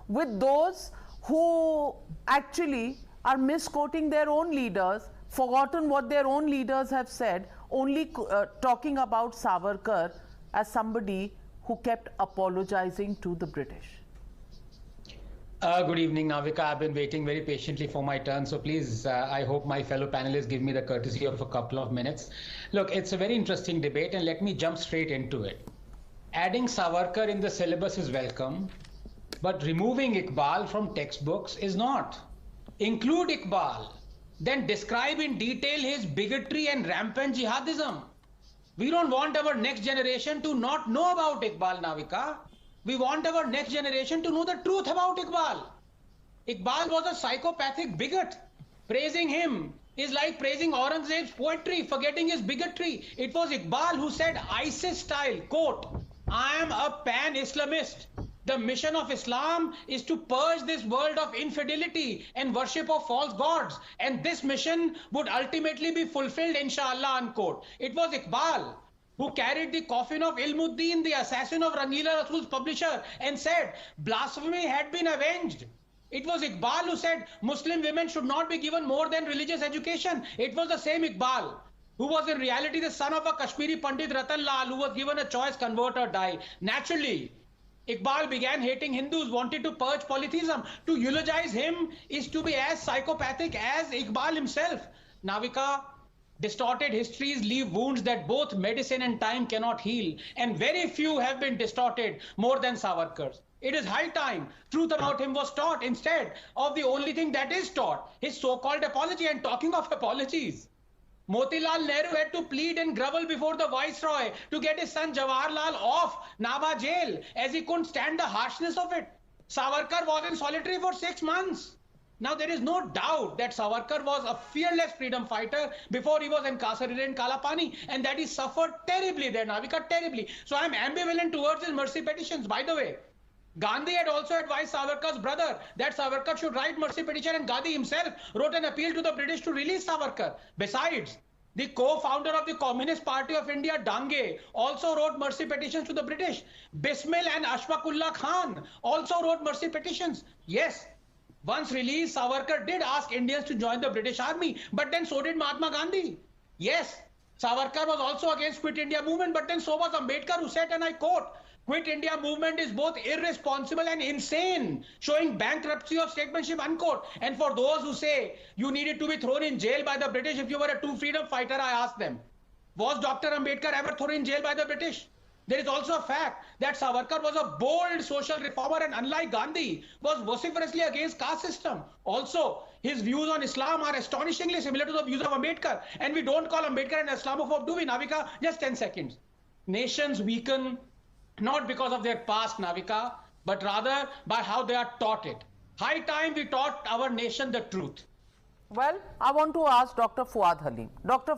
with those who actually are misquoting their own leaders, forgotten what their own leaders have said, only talking about Savarkar as somebody who kept apologizing to the British. Good evening, Navika. I've been waiting very patiently for my turn. So please, I hope my fellow panelists give me the courtesy of a couple of minutes. Look, it's a very interesting debate, and let me jump straight into it. Adding Savarkar in the syllabus is welcome, but removing Iqbal from textbooks is not. Include Iqbal, then describe in detail his bigotry and rampant jihadism. We don't want our next generation to not know about Iqbal, Navika. We want our next generation to know the truth about Iqbal. Iqbal was a psychopathic bigot. Praising him is like praising Aurangzeb's poetry, forgetting his bigotry. It was Iqbal who said, ISIS style, quote, I am a pan-Islamist. The mission of Islam is to purge this world of infidelity and worship of false gods. And this mission would ultimately be fulfilled, inshallah, unquote. It was Iqbal who carried the coffin of Ilmuddin, the assassin of Rangila Rasool's publisher, and said, blasphemy had been avenged. It was Iqbal who said, Muslim women should not be given more than religious education. It was the same Iqbal who was in reality the son of a Kashmiri Pandit Ratan Lal, who was given a choice, convert or die. Naturally, Iqbal began hating Hindus, wanted to purge polytheism. To eulogize him is to be as psychopathic as Iqbal himself. Navika, distorted histories leave wounds that both medicine and time cannot heal, and very few have been distorted more than Savarkar's. It is high time truth about him was taught instead of the only thing that is taught, his so-called apology. And talking of apologies, Motilal Nehru had to plead and grovel before the Viceroy to get his son Jawaharlal off Nabha jail, as he couldn't stand the harshness of it. Savarkar was in solitary for 6 months. Now, there is no doubt that Savarkar was a fearless freedom fighter before he was incarcerated in Kalapani, and that he suffered terribly there, Navika, terribly. So I'm ambivalent towards his mercy petitions. By the way, Gandhi had also advised Savarkar's brother that Savarkar should write mercy petition, and Gandhi himself wrote an appeal to the British to release Savarkar. Besides, the co-founder of the Communist Party of India, Dange, also wrote mercy petitions to the British. Bismil and Ashfaqullah Khan also wrote mercy petitions. Yes, once released, Savarkar did ask Indians to join the British Army, but then so did Mahatma Gandhi. Yes, Savarkar was also against Quit India movement, but then so was Ambedkar, who said, and I quote, Quit India movement is both irresponsible and insane, showing bankruptcy of statesmanship, unquote. And for those who say you needed to be thrown in jail by the British if you were a true freedom fighter, I ask them, was Dr. Ambedkar ever thrown in jail by the British? There is also a fact that Savarkar was a bold social reformer, and unlike Gandhi, was vociferously against caste system. Also, his views on Islam are astonishingly similar to the views of Ambedkar. And we don't call Ambedkar an Islamophobe, do we, Navika? Just 10 seconds. Nations weaken not because of their past, Navika, but rather by how they are taught it. High time we taught our nation the truth. Well, I want to ask Dr. Fuad Halim. Dr.